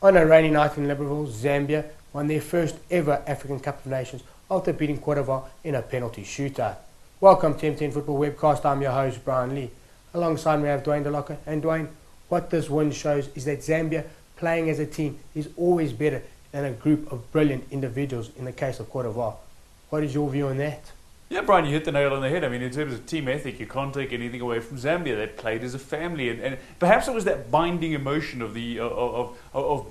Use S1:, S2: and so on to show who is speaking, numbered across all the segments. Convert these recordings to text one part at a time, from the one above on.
S1: On a rainy night in Libreville, Zambia won their first ever African Cup of Nations after beating Cote d'Ivoire in a penalty shootout. Welcome to MTNfootball webcast. I'm your host, Brian Lee. Alongside me I have Dwayne DeLocca. And Dwayne, what this win shows is that Zambia, playing as a team, is always better than a group of brilliant individuals in the case of Cote d'Ivoire. What is your view on that?
S2: Yeah, Brian, you hit the nail on the head. I mean, in terms of team ethic, you can't take anything away from Zambia. They played as a family, and perhaps it was that binding emotion of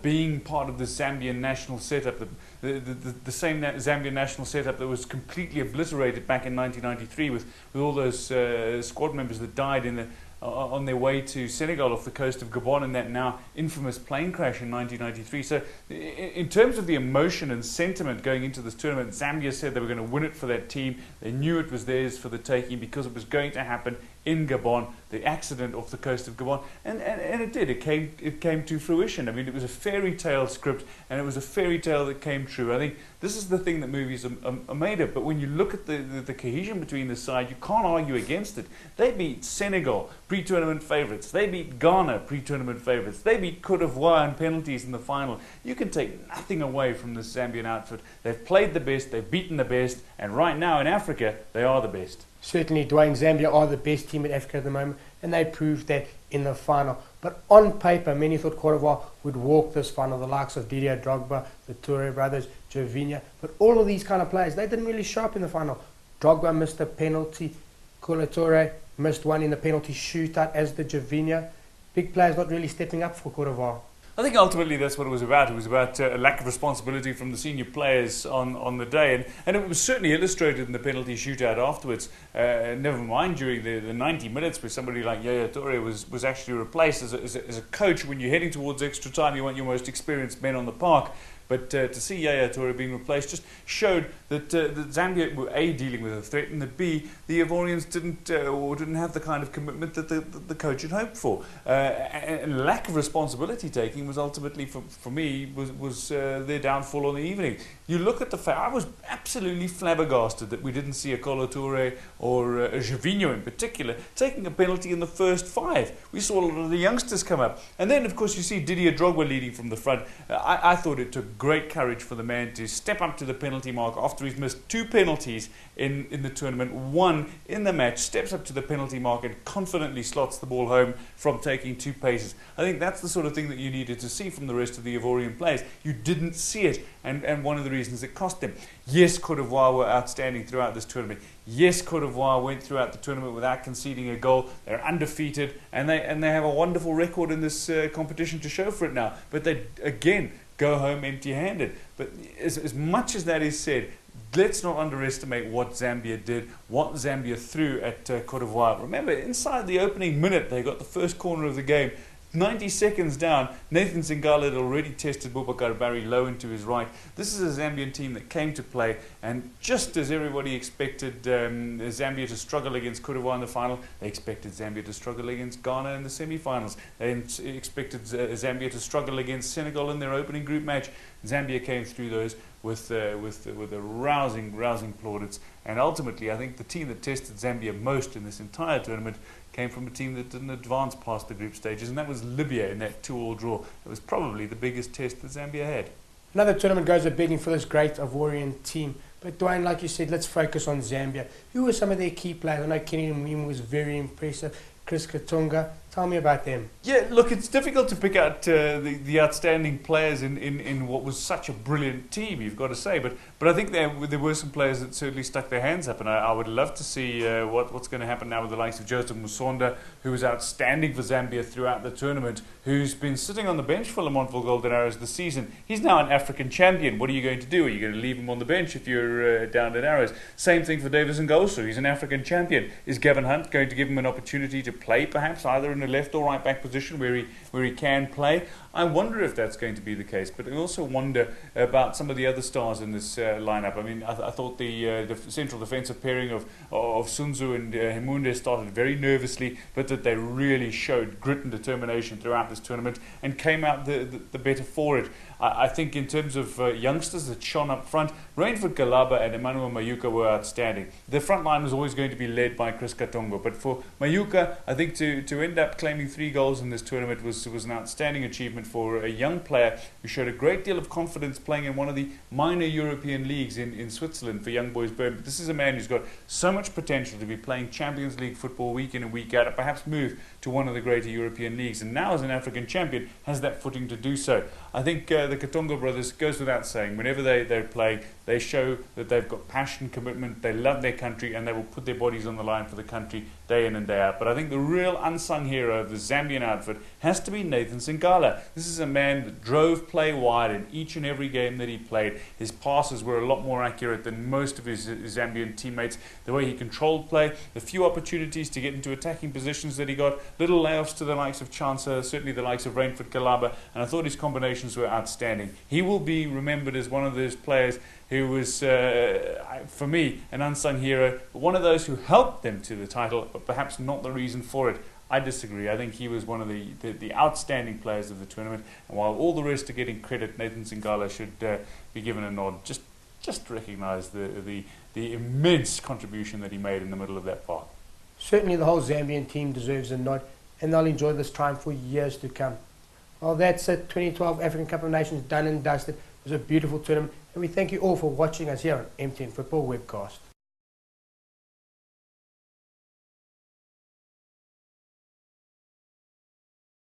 S2: being part of the Zambian national setup, the same Zambian national setup that was completely obliterated back in 1993 with all those squad members that died on their way to Senegal off the coast of Gabon in that now infamous plane crash in 1993. So in terms of the emotion and sentiment going into this tournament, Zambia said they were going to win it for that team. They knew it was theirs for the taking because it was going to happen in Gabon, the accident off the coast of Gabon, and it did. It came to fruition. I mean, it was a fairy tale script, and it was a fairy tale that came true. I think this is the thing that movies are made of. But when you look at the cohesion between the side, you can't argue against it. They beat Senegal, pre-tournament favourites. They beat Ghana, pre-tournament favourites. They beat Cote d'Ivoire on penalties in the final. You can take nothing away from this Zambian outfit. They've played the best, they've beaten the best, and right now in Africa, they are the best.
S1: Certainly, Dwayne, Zambia are the best team in Africa at the moment, and they proved that in the final. But on paper, many thought Cote d'Ivoire would walk this final, the likes of Didier Drogba, the Toure brothers, Jovinha. But all of these kind of players, they didn't really show up in the final. Drogba missed a penalty, Toure missed one in the penalty shootout, as the Jovinha. Big players not really stepping up for Cote d'Ivoire.
S2: I think ultimately that's what it was about. It was about a lack of responsibility from the senior players on the day. And it was certainly illustrated in the penalty shootout afterwards. Never mind during the 90 minutes where somebody like Yaya Toure was actually replaced as a coach. When you're heading towards extra time, you want your most experienced men on the park. But to see Yaya Toure being replaced just showed that Zambia were A, dealing with a threat, and that B, the Ivorians didn't have the kind of commitment that the coach had hoped for. And lack of responsibility taking was ultimately, for me, was their downfall on the evening. You look at the fact, I was absolutely flabbergasted that we didn't see a Toure or a Jovinha in particular taking a penalty in the first 5. We saw a lot of the youngsters come up. And then, of course, you see Didier Drogba leading from the front. I thought it took great courage for the man to step up to the penalty mark after he's missed 2 penalties in the tournament, 1 in the match, steps up to the penalty mark and confidently slots the ball home from taking 2 paces. I think that's the sort of thing that you needed to see from the rest of the Ivorian players. You didn't see it, and one of the reasons it cost them. Yes, Cote d'Ivoire were outstanding throughout this tournament. Yes, Cote d'Ivoire went throughout the tournament without conceding a goal. They're undefeated, and they have a wonderful record in this competition to show for it now. But they, again, go home empty-handed. But as much as that is said, let's not underestimate what Zambia did, what Zambia threw at Cote d'Ivoire. Remember, inside the opening minute, they got the first corner of the game. 90 seconds down, Nathan Zingala had already tested Boubacar Barry low into his right. This is a Zambian team that came to play, and just as everybody expected Zambia to struggle against Cote d'Ivoire in the final, they expected Zambia to struggle against Ghana in the semi-finals. They expected Zambia to struggle against Senegal in their opening group match. Zambia came through those with a rousing plaudits, and ultimately I think the team that tested Zambia most in this entire tournament came from a team that didn't advance past the group stages, and that was Libya in that 2-2 draw. It was probably the biggest test that Zambia had.
S1: Another tournament goes a begging for this great Ivorian team. But Dwayne, like you said, let's focus on Zambia. Who were some of their key players? I know Kenny Mwima was very impressive. Chris Katunga, tell me about them.
S2: Yeah, look, it's difficult to pick out the outstanding players in what was such a brilliant team, you've got to say. But I think there were some players that certainly stuck their hands up, and I would love to see what's going to happen now with the likes of Joseph Musonda, who was outstanding for Zambia throughout the tournament, who's been sitting on the bench for Lamontville Golden Arrows this season. He's now an African champion. What are you going to do? Are you going to leave him on the bench if you're down at Arrows? Same thing for Davis Ngosu. He's an African champion. Is Gavin Hunt going to give him an opportunity to play, perhaps either in a left or right back position where he can play? I wonder if that's going to be the case, but I also wonder about some of the other stars in this lineup. I mean, I thought the central defensive pairing of Sunzu and Himunde started very nervously, but that they really showed grit and determination throughout this tournament and came out the better for it. I think in terms of youngsters that shone up front, Rainford Galaba and Emmanuel Mayuka were outstanding. The front line was always going to be led by Chris Katongo, but for Mayuka, I think to end up claiming 3 goals in this tournament was an outstanding achievement for a young player who showed a great deal of confidence playing in one of the minor European leagues in Switzerland for young boys Bern. But this is a man who's got so much potential to be playing Champions League football week in and week out, and perhaps move to one of the greater European leagues, and now as an African champion has that footing to do so. I think the Katongo brothers, goes without saying, whenever they're playing, they show that they've got passion, commitment, they love their country, and they will put their bodies on the line for the country day in and day out. But I think the real unsung hero of the Zambian outfit has to be Nathan Singala. This is a man that drove play wide in each and every game that he played. His passes were a lot more accurate than most of his Zambian teammates. The way he controlled play, the few opportunities to get into attacking positions that he got, little layoffs to the likes of Chancellor, certainly the likes of Rainford Kalaba, and I thought his combinations were outstanding. He will be remembered as one of those players who was, for me, an unsung hero, but one of those who helped them to the title, but perhaps not the reason for it. I disagree. I think he was one of the outstanding players of the tournament, and while all the rest are getting credit, Nathan Singala should be given a nod. Just recognise the immense contribution that he made in the middle of that park.
S1: Certainly the whole Zambian team deserves a nod, and they'll enjoy this triumph for years to come. Well, that's it. 2012 African Cup of Nations done and dusted. It was a beautiful tournament, and we thank you all for watching us here on MTN Football Webcast.